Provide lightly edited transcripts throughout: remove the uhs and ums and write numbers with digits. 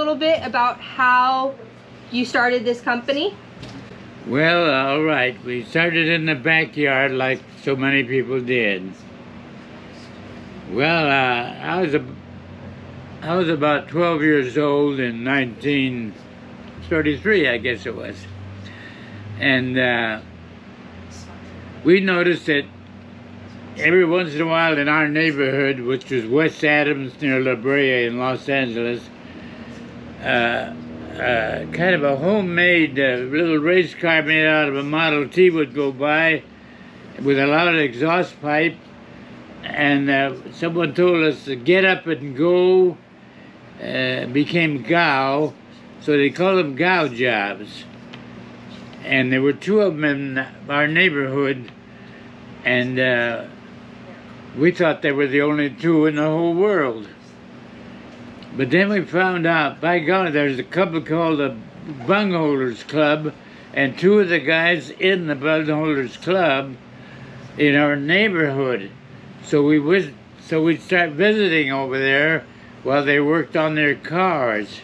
little bit about how you started this company? Well, all right. We started in the backyard like so many people did. Well, I was about 12 years old in 1933, I guess it was. And we noticed that every once in a while in our neighborhood, which was West Adams near La Brea in Los Angeles, kind of a homemade little race car made out of a Model T would go by with a loud exhaust pipe, and someone told us to get up and go. Became GOW, so they called them GOW jobs. And there were two of them in our neighborhood, and we thought they were the only two in the whole world. But then we found out, by golly, there's a club called the Bungholders Club, and two of the guys in the Bungholders Club in our neighborhood. So we'd start visiting over there while they worked on their cars.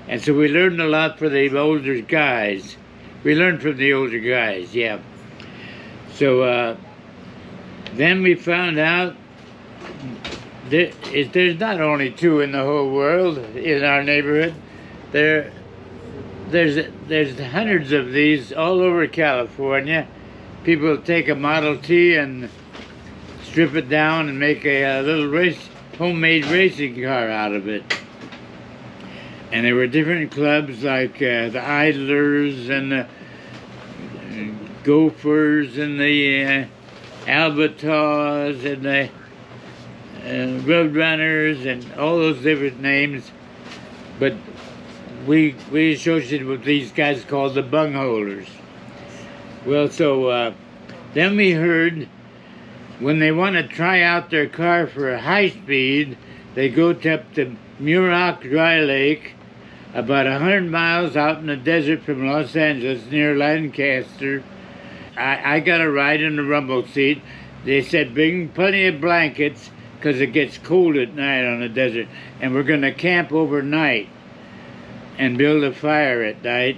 And so we learned a lot from the older guys. We learned from the older guys, yeah. So then we found out there's not only two in the whole world in our neighborhood. There's hundreds of these all over California. People take a Model T and strip it down and make a little homemade racing car out of it. And there were different clubs like the Idlers and the Gophers and the Albatross and the Roadrunners and all those different names. But we associated with these guys called the Bungholders. Well, so then we heard when they want to try out their car for a high speed, they go up to Muroc Dry Lake, about 100 miles out in the desert from Los Angeles, near Lancaster. I got a ride in the rumble seat. They said, bring plenty of blankets, because it gets cold at night on the desert, and we're going to camp overnight and build a fire at night.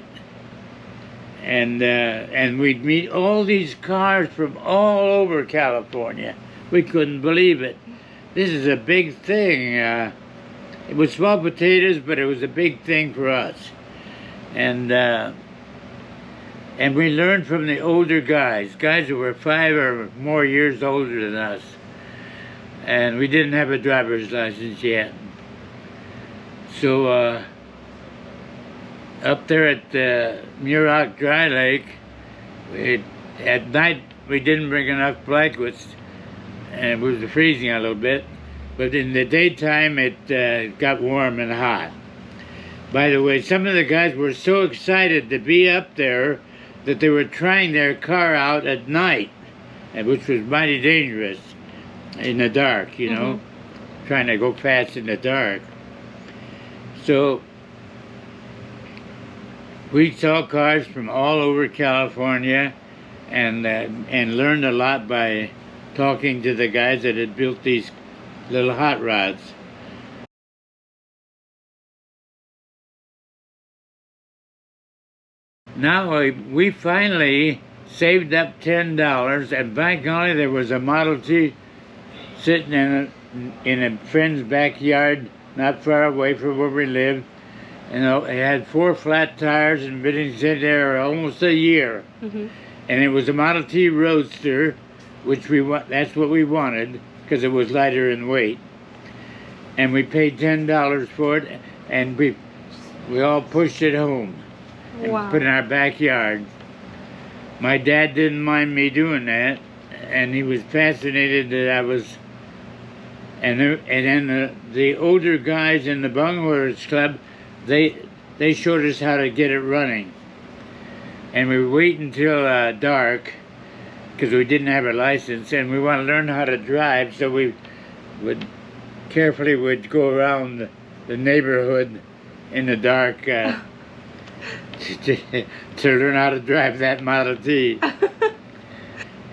And we'd meet all these cars from all over California. We couldn't believe it. This is a big thing. It was small potatoes, but it was a big thing for us. And we learned from the older guys who were 5 or more years older than us. And we didn't have a driver's license yet. So up there at Muroc Dry Lake, at night we didn't bring enough blankets, and it was freezing a little bit, but in the daytime it got warm and hot. By the way, some of the guys were so excited to be up there that they were trying their car out at night, which was mighty dangerous in the dark, you know, trying to go fast in the dark. So we saw cars from all over California and learned a lot by talking to the guys that had built these little hot rods. Now we finally saved up $10, and by golly, there was a Model T sitting in a friend's backyard not far away from where we lived. You know, it had 4 flat tires and been sitting there almost a year. And it was a Model T Roadster, which that's what we wanted, because it was lighter in weight. And we paid $10 for it, and we all pushed it home and put it in our backyard. My dad didn't mind me doing that, and he was fascinated that I was. And then the older guys in the Bungholders Club, they showed us how to get it running. And we wait until dark, because we didn't have a license, and we want to learn how to drive, so we would go around the neighborhood in the dark to learn how to drive that Model T.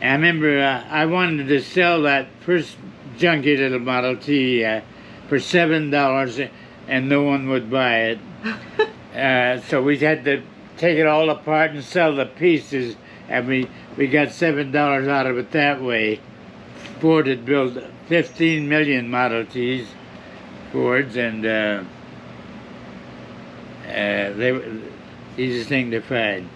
I remember I wanted to sell that first junky little Model T for $7, and no one would buy it. So we had to take it all apart and sell the pieces, and we got $7 out of it that way. Ford had built 15 million Model Ts, Fords, and they were the easiest thing to find.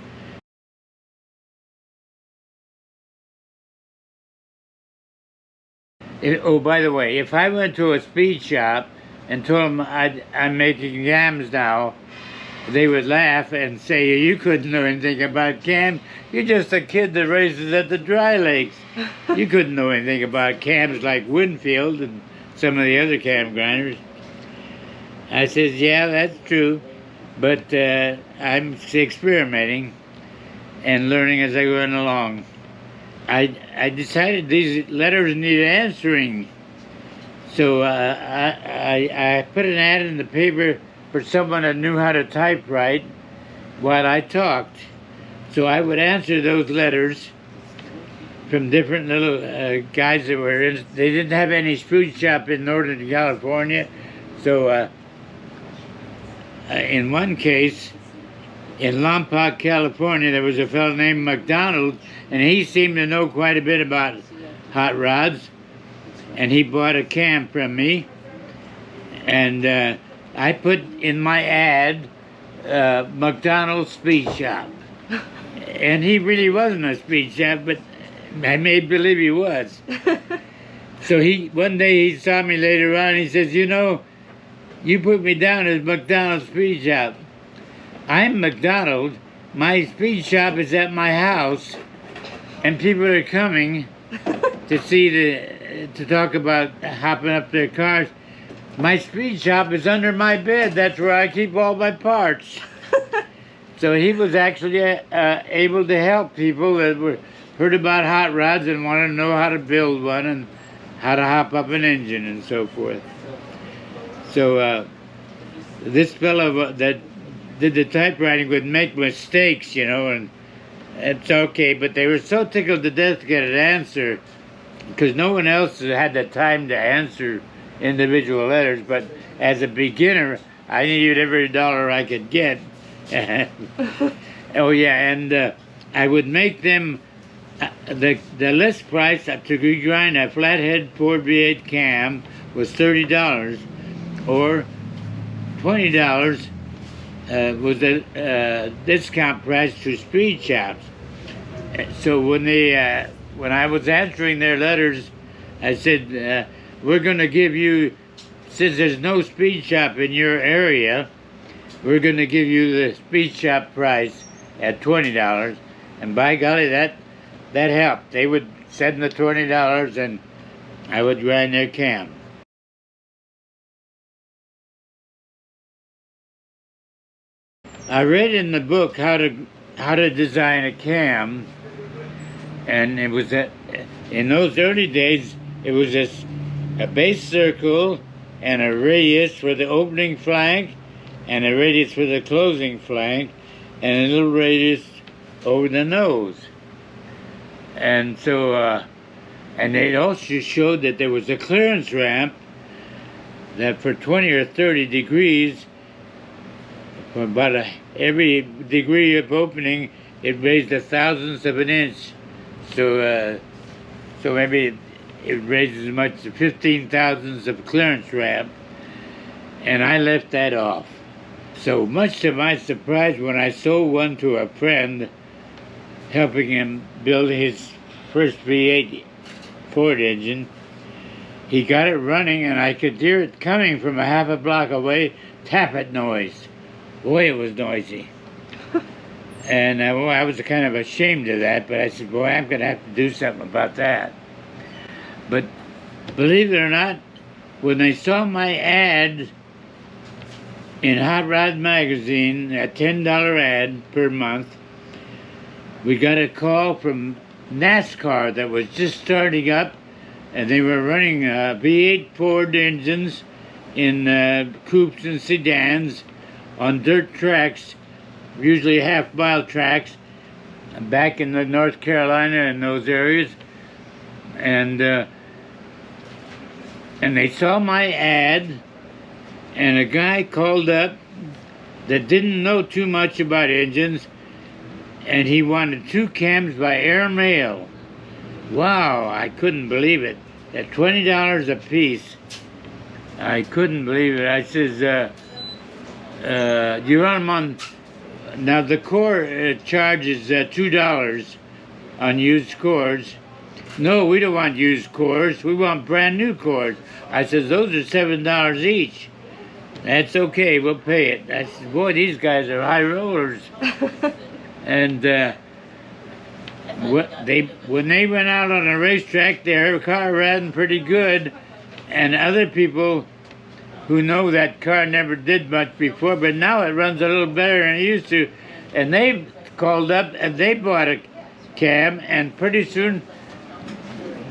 Oh, by the way, if I went to a speed shop and told them I'm making cams now, they would laugh and say, you couldn't know anything about cams. You're just a kid that races at the dry lakes. You couldn't know anything about cams like Winfield and some of the other cam grinders. I says, yeah, that's true, but I'm experimenting and learning as I go along. I decided these letters need answering. So I put an ad in the paper for someone that knew how to typewrite while I talked. So I would answer those letters from different little guys that were in. They didn't have any food shop in Northern California. So in one case, in Lompoc, California, there was a fellow named McDonald, and he seemed to know quite a bit about hot rods. And he bought a cam from me, and I put in my ad, McDonald's Speed Shop. And he really wasn't a speed shop, but I made believe he was. So one day he saw me later on, and he says, you know, you put me down as McDonald's Speed Shop. I'm McDonald, my speed shop is at my house, and people are coming to see to talk about hopping up their cars. My speed shop is under my bed. That's where I keep all my parts. So he was actually able to help people that heard about hot rods and wanted to know how to build one and how to hop up an engine and so forth. So this fellow that did the typewriting would make mistakes, you know, and it's okay, but they were so tickled to death to get an answer because no one else had the time to answer individual letters, but as a beginner, I needed every dollar I could get. Oh yeah, and I would make them the list price to grind a flathead Ford V8 cam was $30, or $20 was the discount price to speed shops. So when I was answering their letters, I said, we're going to give you, since there's no speed shop in your area, we're going to give you the speed shop price at $20. And by golly, that helped. They would send the $20 and I would grind their cam. I read in the book how to design a cam, and it was in those early days it was a base circle and a radius for the opening flank and a radius for the closing flank and a little radius over the nose. And so and they also showed that there was a clearance ramp that for 20 or 30 degrees, for about every degree of opening, it raised a thousandth of an inch. So so maybe it raised as much as 15 thousandths of clearance ramp, and I left that off. So much to my surprise, when I sold one to a friend, helping him build his first V8 Ford engine, he got it running, and I could hear it coming from a half a block away, tappet noise. Boy, it was noisy. And I was kind of ashamed of that, but I said, boy, I'm going to have to do something about that. But believe it or not, when they saw my ad in Hot Rod Magazine, a $10 ad per month, we got a call from NASCAR that was just starting up, and they were running V8 Ford engines in coupes and sedans on dirt tracks, usually half-mile tracks, back in the North Carolina and those areas, and they saw my ad, and a guy called up that didn't know too much about engines, and he wanted 2 cams by air mail. Wow, I couldn't believe it. At $20 a piece, I couldn't believe it. I says, you run them on, now the core charges $2 on used cores. No, we don't want used cores. We want brand new cores. I says, those are $7 each. That's okay, we'll pay it. I said, boy, these guys are high rollers. And when they went out on a racetrack, their car ran pretty good. And other people who know that car never did much before, but now it runs a little better than it used to. And they called up and they bought a cam, and pretty soon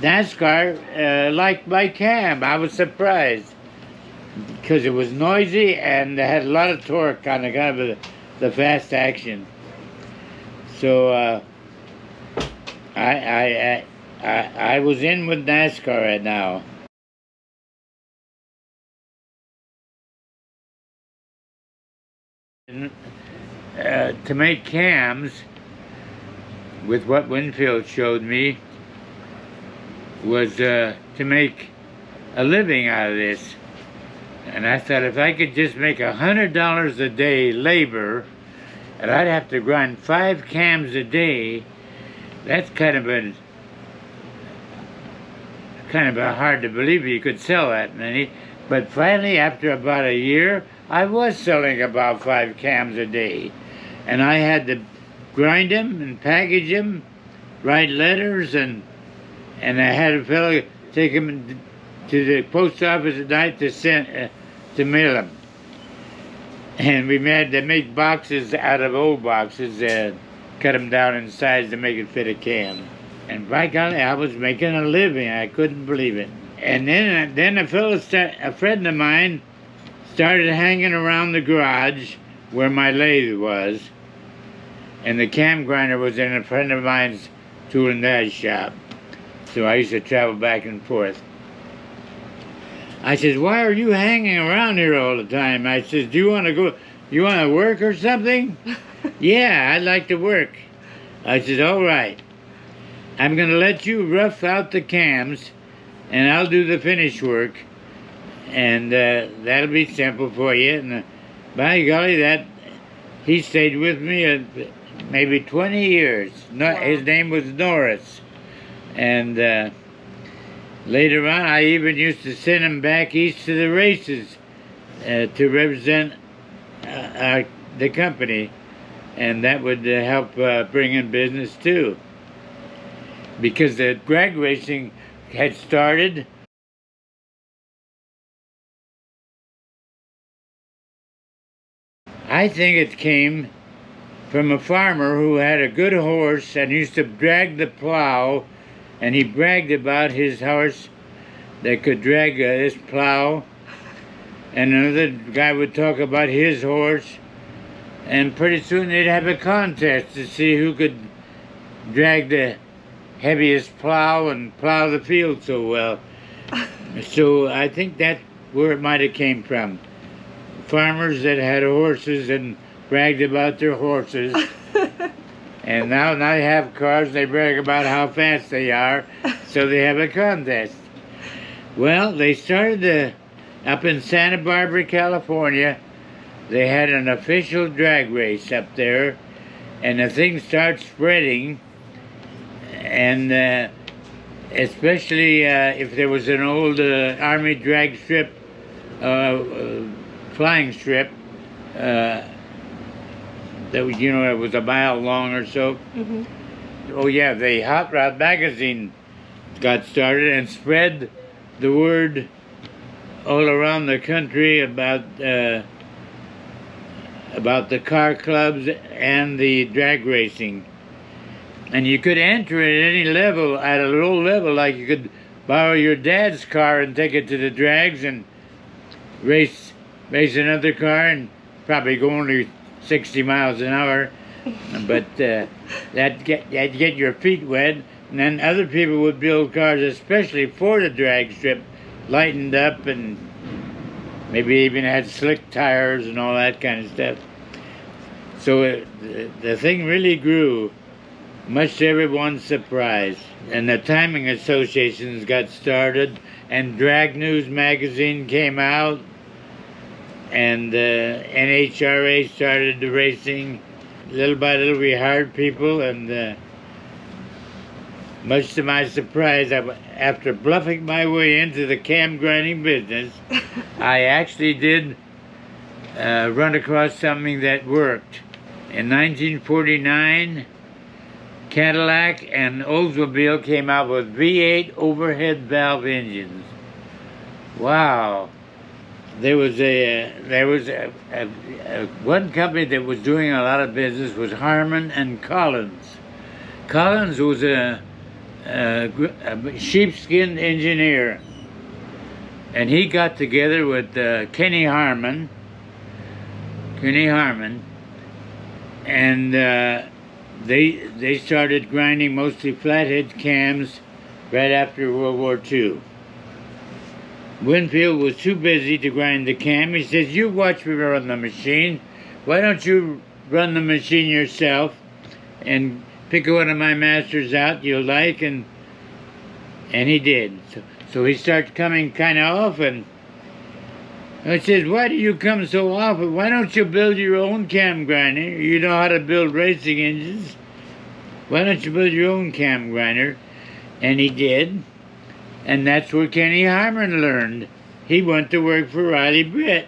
NASCAR liked my cam. I was surprised because it was noisy and it had a lot of torque on the kind of the fast action. So I was in with NASCAR right now. To make cams with what Winfield showed me was to make a living out of this. And I thought if I could just make $100 a day labor, and I'd have to grind 5 cams a day, that's kind of a hard to believe you could sell that many. But finally, after about a year, I was selling about 5 cams a day. And I had to grind them and package them, write letters, and I had a fellow take them to the post office at night to mail them. And we had to make boxes out of old boxes, cut them down in size to make it fit a cam. And by golly, I was making a living. I couldn't believe it. And then a friend of mine started hanging around the garage where my lathe was, and the cam grinder was in a friend of mine's tool and die shop. So I used to travel back and forth. I says, why are you hanging around here all the time? I says, do you want to work or something? Yeah, I'd like to work. I said, all right. I'm going to let you rough out the cams, and I'll do the finish work, and that'll be simple for you. And by golly, he stayed with me maybe 20 years. His name was Norris. And later on, I even used to send him back east to the races to represent the company, and that would help bring in business too. Because the drag racing had started. I think it came from a farmer who had a good horse and used to drag the plow, and he bragged about his horse that could drag this plow, and another guy would talk about his horse, and pretty soon they'd have a contest to see who could drag the heaviest plow and plow the field so well. So I think that's where it might have came from. Farmers that had horses and bragged about their horses. And now they have cars, they brag about how fast they are, so they have a contest. Well, they started up in Santa Barbara, California. They had an official drag race up there, and the thing started spreading. And especially if there was an old Army drag strip, flying strip, that was, it was a mile long or so. Mm-hmm. Oh yeah, the Hot Rod magazine got started and spread the word all around the country about the car clubs and the drag racing. And you could enter at any level, at a low level, like you could borrow your dad's car and take it to the drags and race another car and probably go only 60 miles an hour. But that'd get your feet wet. And then other people would build cars especially for the drag strip, lightened up, and maybe even had slick tires and all that kind of stuff. So the thing really grew, much to everyone's surprise. And the timing associations got started, and Drag News magazine came out, and NHRA started the racing. Little by little we hired people, and much to my surprise, after bluffing my way into the cam grinding business, I actually did run across something that worked. In 1949, Cadillac and Oldsmobile came out with V8 overhead valve engines. Wow. There was one company that was doing a lot of business was Harman and Collins. Collins was a sheepskin engineer, and he got together with Kenny Harman, and they started grinding mostly flathead cams right after World War II. Winfield was too busy to grind the cam. He says, "You watch me run the machine. Why don't you run the machine yourself and pick one of my masters out you'll like?" And he did. So he started coming kind of often. I says, "Why do you come so often? Why don't you build your own cam grinder? You know how to build racing engines. Why don't you build your own cam grinder?" And he did. And that's where Kenny Harman learned. He went to work for Riley Britt.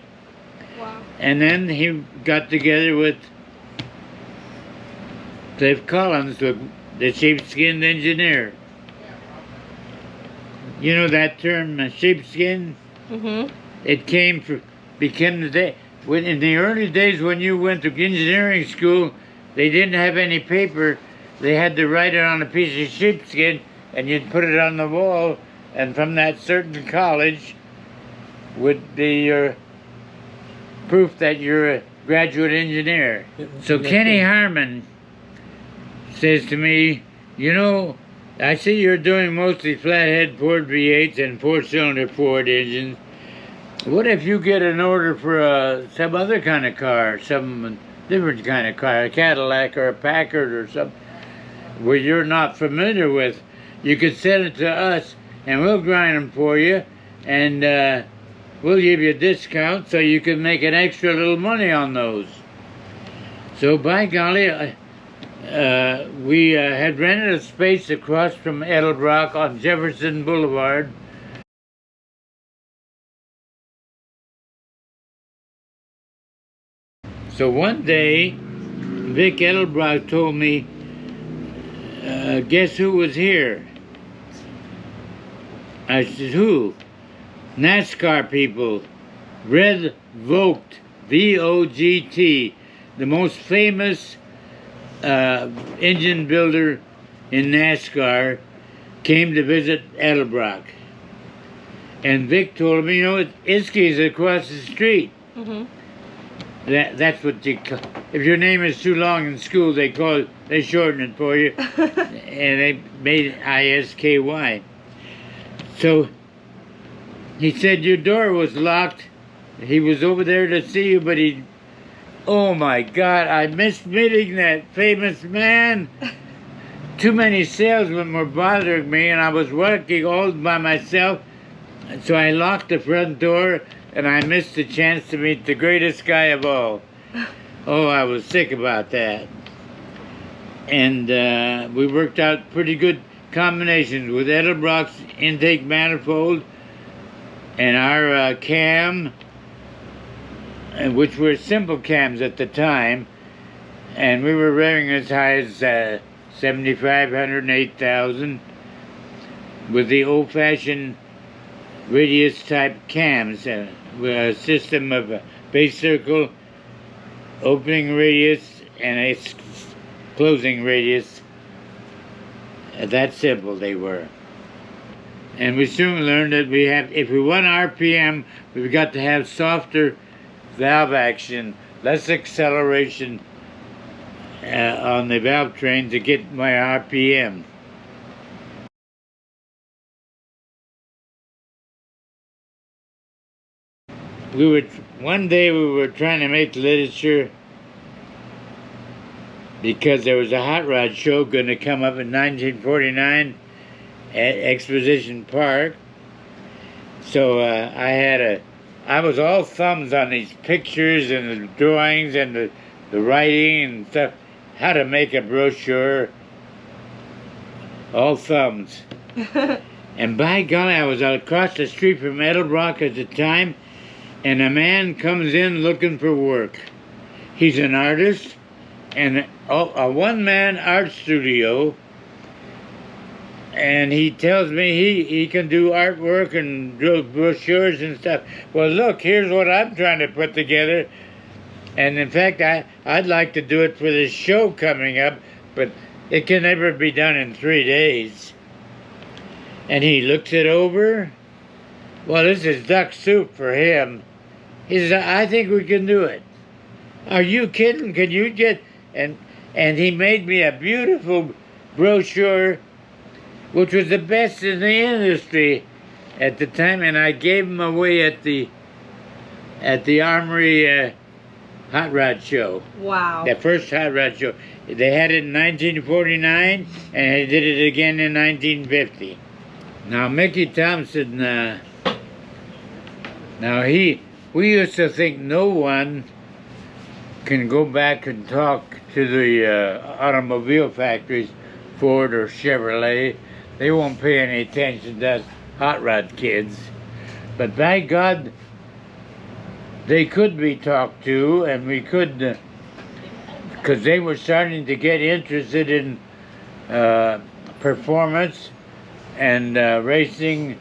Wow. And then he got together with Cliff Collins, the sheepskin engineer. You know that term, sheepskin? Mm-hmm. It became the day. In the early days when you went to engineering school, they didn't have any paper. They had to write it on a piece of sheepskin, and you'd put it on the wall, and from that certain college would be your proof that you're a graduate engineer. So Kenny Harman says to me, "You know, I see you're doing mostly flathead Ford V8s and four-cylinder Ford engines. What if you get an order for some other kind of car, some different kind of car, a Cadillac or a Packard or something, where you're not familiar with? You could send it to us, and we'll grind them for you, and we'll give you a discount so you can make an extra little money on those." So by golly, we had rented a space across from Edelbrock on Jefferson Boulevard. So one day, Vic Edelbrock told me, "Guess who was here?" I said, "Who?" "NASCAR people. Red Vogt, V-O-G-T, the most famous engine builder in NASCAR, came to visit Edelbrock." And Vic told me, "You know, Iskey's across the street." Mm-hmm. That's what if your name is too long in school, they shorten it for you, and they made it I-S-K-Y. So he said, "Your door was locked. He was over there to see you, but oh my God, I missed meeting that famous man. Too many salesmen were bothering me, and I was working all by myself. So I locked the front door, and I missed the chance to meet the greatest guy of all." Oh, I was sick about that. And we worked out pretty good combinations with Edelbrock's intake manifold and our cam, which were simple cams at the time, and we were revving as high as 7,500 and 8,000 with the old-fashioned radius type cams, with a system of a base circle, opening radius, and a closing radius. That simple they were. And we soon learned that if we want RPM, we've got to have softer valve action, less acceleration on the valve train to get my RPM. One day we were trying to make literature because there was a hot rod show going to come up in 1949 at Exposition Park. So I was all thumbs on these pictures and the drawings and the writing and stuff, how to make a brochure, all thumbs. And by golly, I was across the street from Edelbrock at the time, and a man comes in looking for work. He's an artist, and a one-man art studio, and he tells me he can do artwork and do brochures and stuff. Well, look, here's what I'm trying to put together. And in fact, I'd like to do it for this show coming up, but it can never be done in 3 days. And he looks it over. Well, this is duck soup for him. He says, I think we can do it. Are you kidding? Can you get... And he made me a beautiful brochure, which was the best in the industry at the time, and I gave them away at the Armory Hot Rod Show. Wow. The first Hot Rod Show. They had it in 1949, and they did it again in 1950. Now, Mickey Thompson, we used to think no one can go back and talk to the automobile factories, Ford or Chevrolet. They won't pay any attention to us hot rod kids. But by God, they could be talked to, and we could, because they were starting to get interested in performance and racing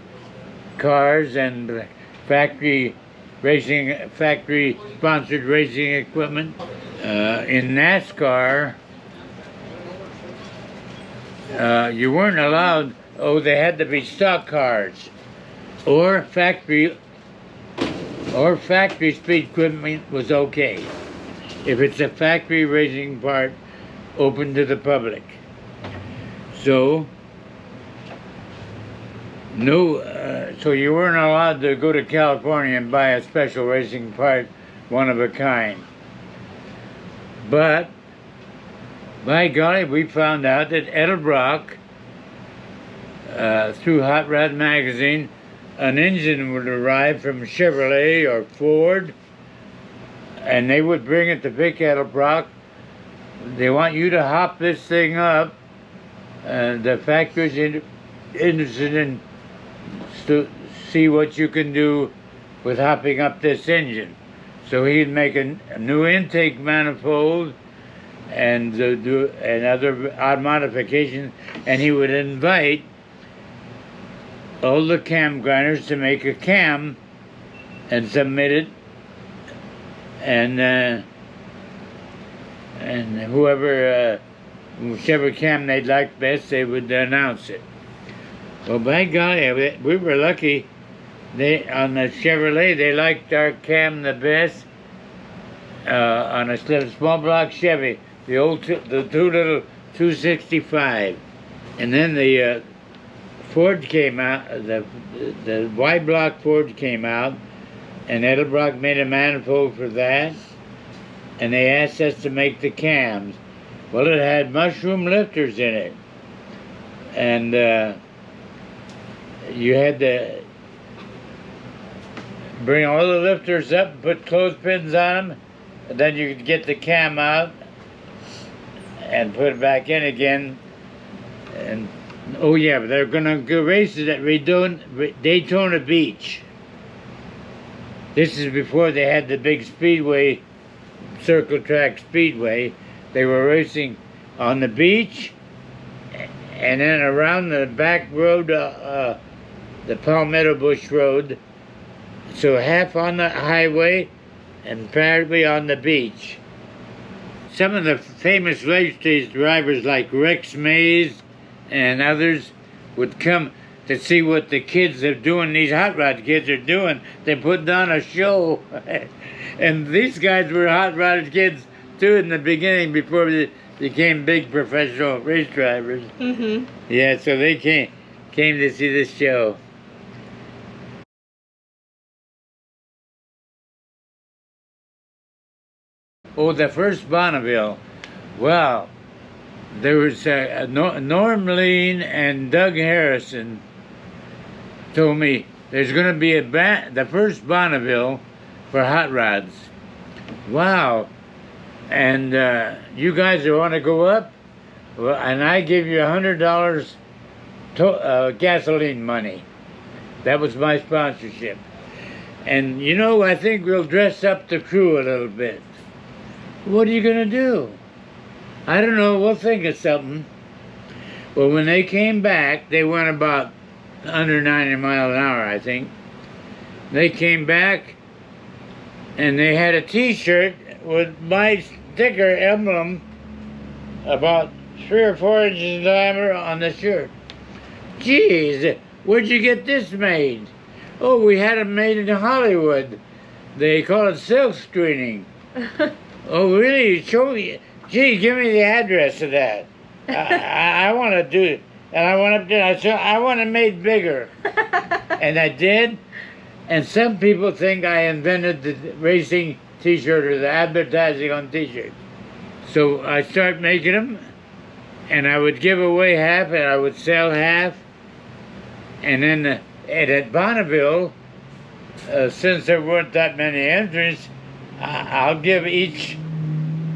cars and factory sponsored racing equipment. In NASCAR, you weren't allowed, they had to be stock cars or factory speed equipment was okay if it's a factory racing part open to the public. So so you weren't allowed to go to California and buy a special racing part, one of a kind. But by golly, we found out that Edelbrock, through Hot Rod Magazine, an engine would arrive from Chevrolet or Ford, and they would bring it to Vic Edelbrock. They want you to hop this thing up, and the factory's interested in to see what you can do with hopping up this engine. So he'd make a new intake manifold and do other odd modifications, and he would invite all the cam grinders to make a cam and submit it, and whichever cam they'd like best, they would announce it. Well, by golly, we were lucky. On the Chevrolet, they liked our cam the best. On a small block Chevy, the two little 265, and then the Ford came out. The wide block Ford came out, and Edelbrock made a manifold for that, and they asked us to make the cams. Well, it had mushroom lifters in it, and you had to bring all the lifters up and put clothespins on them, and then you could get the cam out and put it back in again. And oh yeah, but they're gonna go races at Daytona Beach. This is before they had the big speedway, circle track speedway. They were racing on the beach, and then around the back road, the Palmetto Bush Road, so half on the highway and partly on the beach. Some of the famous race drivers like Rex Mays and others would come to see what the kids are doing, these hot rod kids are doing. They put on a show. And these guys were hot rod kids too in the beginning before they became big professional race drivers. Mm-hmm. Yeah, so they came to see this show. Oh, the first Bonneville Well, there was Norm Lean and Doug Harrison told me there's going to be the first Bonneville for hot rods. Wow. And you guys want to go up? Well, and I give you $100 gasoline money. That was my sponsorship. And you know, I think we'll dress up the crew a little bit. What are you going to do? I don't know, we'll think of something. Well, when they came back, they went about under 90 miles an hour, I think. They came back and they had a t-shirt with my sticker emblem about 3 or 4 inches in diameter on the shirt. Geez, where'd you get this made? Oh, we had it made in Hollywood. They call it silk screening. Oh, really? Show me. Gee, give me the address of that. I want to do it. And I went up there and I said, I want it made bigger. And I did. And some people think I invented the racing t-shirt or the advertising on t-shirts. So I started making them, and I would give away half and I would sell half. And then at Bonneville, since there weren't that many entrants, I'll give each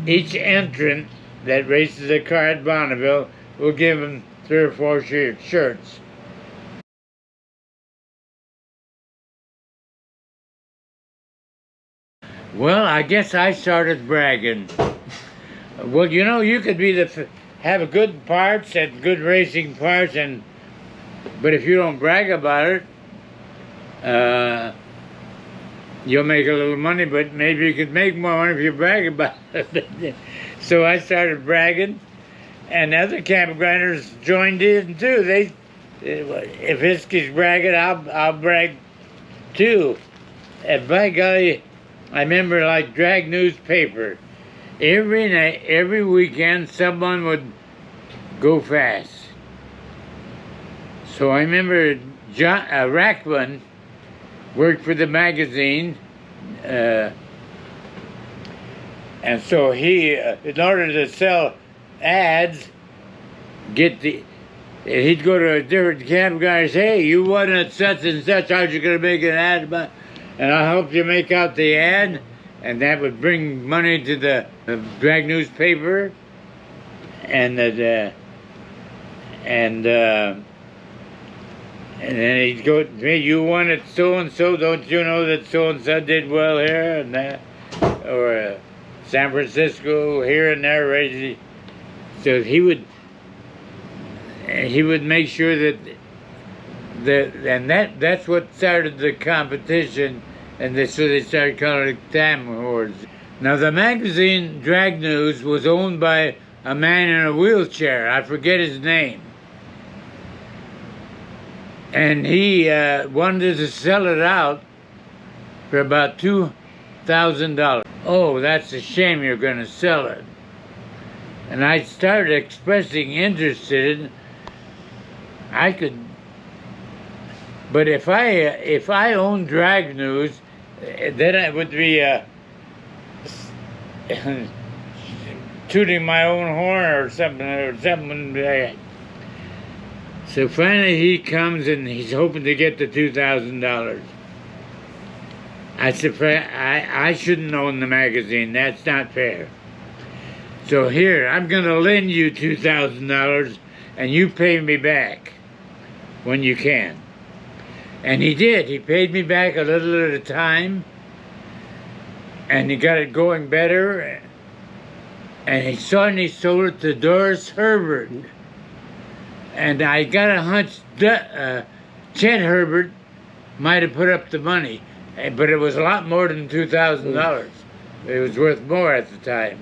entrant that races a car at Bonneville, we'll give them 3 or 4 shirts. Well, I guess I started bragging. Well, you know, you could be have good parts and good racing parts, but if you don't brag about it, you'll make a little money, but maybe you could make more money if you brag about it. So I started bragging, and other camp grinders joined in too. If Iskey's bragging, I'll brag too. And by golly, I remember like drag newspaper. Every night, every weekend, someone would go fast. So I remember John Rackman worked for the magazine, and so he, in order to sell ads, he'd go to a different camp guy and say, hey, you won at such and such, how's you going to make an ad about? And I'll help you make out the ad, and that would bring money to the drag newspaper, and then he'd go, hey, you won at so-and-so, don't you know that so-and-so did well here and that, or San Francisco, here and there, right? So he would make sure that's what started the competition, and so they started calling it Time Wars. Now the magazine Drag News was owned by a man in a wheelchair. I forget his name. And he wanted to sell it out for about $2,000. Oh, that's a shame you're going to sell it. And I started expressing interest in it. I could, but if I owned Drag News, then it would be tooting my own horn or something. So finally he comes and he's hoping to get the $2,000. I said, I shouldn't own the magazine. That's not fair. So here, I'm going to lend you $2,000 and you pay me back when you can. And he did. He paid me back a little at a time, and he got it going better. And he suddenly sold it to Doris Herbert. And I got a hunch Chet Herbert might have put up the money, but it was a lot more than $2,000. It was worth more at the time.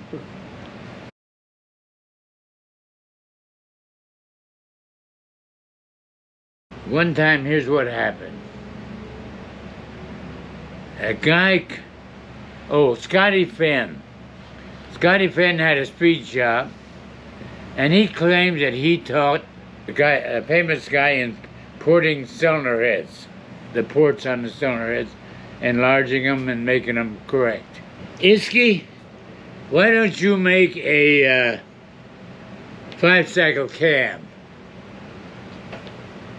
One time, here's what happened. A guy, Scotty Finn. Scotty Finn had a speed shop, and he claimed that he taught a famous guy in porting cylinder heads, the ports on the cylinder heads, enlarging them and making them correct. Iskey, why don't you make a 5-cycle cam.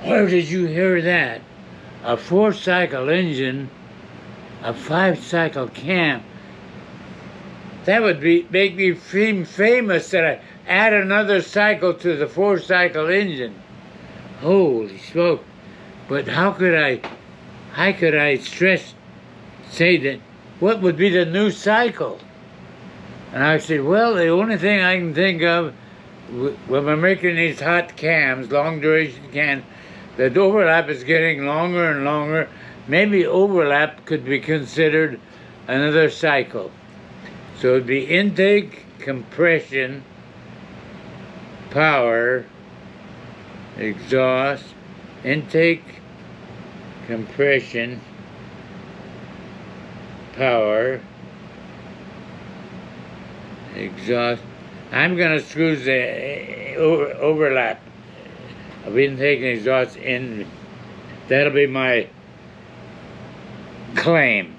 Where did you hear that? A 4-cycle engine, a 5-cycle cam. That would make me famous that I add another cycle to the 4-cycle engine. Holy smoke. But how could I say that, what would be the new cycle? And I said, well, the only thing I can think of, when we're making these hot cams, long duration cams, the overlap is getting longer and longer. Maybe overlap could be considered another cycle. So it'd be intake, compression, power, exhaust, intake, compression, power, exhaust. I'm going to screw the overlap of intake and exhaust in. That'll be my claim.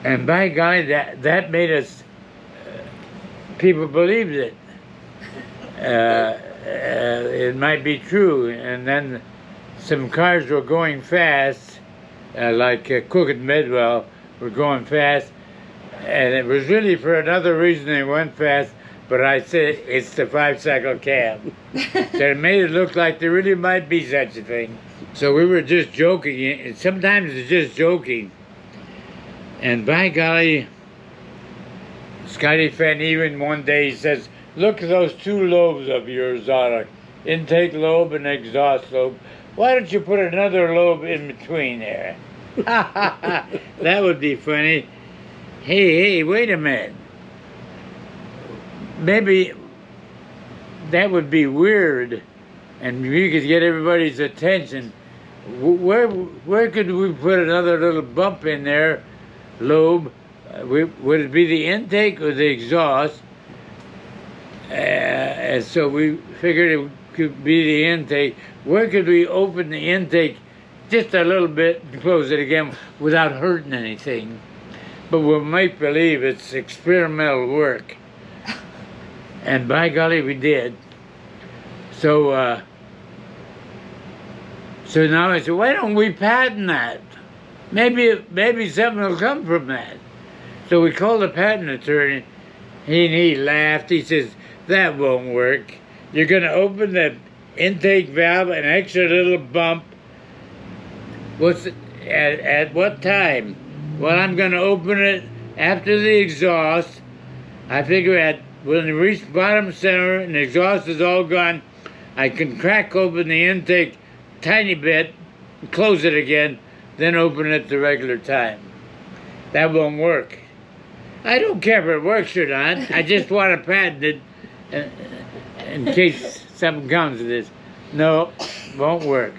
And by golly, that made us, people believed it. It might be true. And then some cars were going fast, like Cook and Midwell were going fast. And it was really for another reason they went fast, but I said it's the 5-cycle cam. So it made it look like there really might be such a thing. So we were just joking. Sometimes it's just joking. And by golly, Scotty Fenn even one day he says, look at those 2 lobes of yours, Zara. Intake lobe and exhaust lobe. Why don't you put another lobe in between there? That would be funny. Hey, wait a minute. Maybe that would be weird, and you could get everybody's attention. Where could we put another little bump in there, lobe? Would it be the intake or the exhaust? And so we figured it could be the intake. Where could we open the intake just a little bit and close it again without hurting anything? But we'll make believe it's experimental work. And by golly, we did. So now I said, why don't we patent that? Maybe something will come from that. So we called the patent attorney. He laughed. He says, that won't work. You're going to open the intake valve, an extra little bump. At what time? Well, I'm going to open it after the exhaust. I figure when we reach bottom center and the exhaust is all gone, I can crack open the intake tiny bit, close it again, then open it the regular time. That won't work. I don't care if it works or not. I just want to patent it in case something comes of this. No, won't work.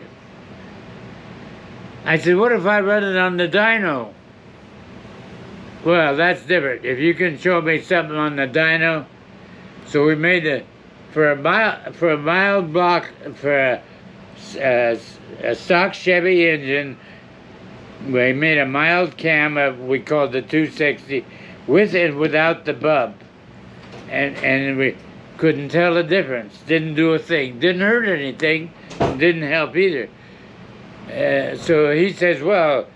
I said, what if I run it on the dyno? Well, that's different. If you can show me something on the dyno. So we made for a mild block, for a stock Chevy engine, we made a mild cam, we called the 260, with and without the bump. And we couldn't tell the difference. Didn't do a thing. Didn't hurt anything. Didn't help either. So he says, well,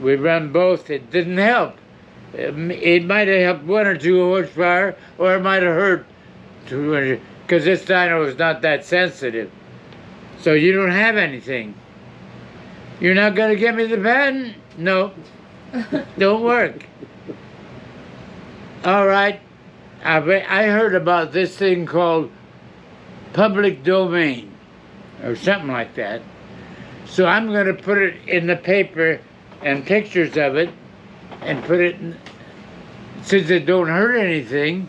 we run both. It didn't help. It might have helped 1 or 2 horsepower, or it might have hurt 200, because this dyno is not that sensitive. So you don't have anything. You're not going to give me the patent? No. Don't work. All right. I heard about this thing called public domain, or something like that. So I'm going to put it in the paper and pictures of it, and put it in, since it don't hurt anything,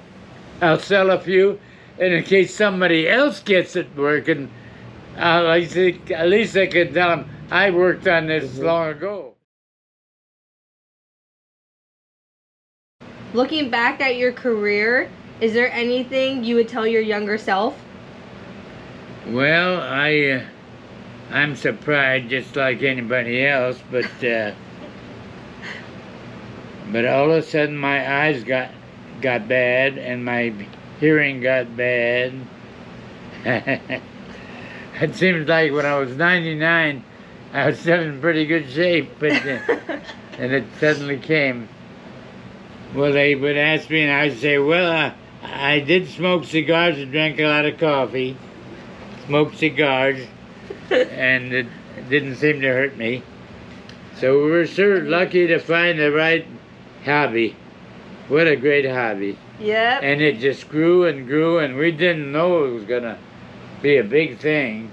I'll sell a few, and in case somebody else gets it working, at least I can tell them I worked on this long ago. Looking back at your career, is there anything you would tell your younger self? Well, I'm surprised just like anybody else, but all of a sudden my eyes got bad, and my hearing got bad. It seems like when I was 99, I was still in pretty good shape, but and it suddenly came. Well, they would ask me, and I'd say, well, I did smoke cigars and drank a lot of coffee. Smoked cigars, and it didn't seem to hurt me. So we were sure lucky to find the right hobby. What a great hobby. Yep. And it just grew and grew, and we didn't know it was going to be a big thing.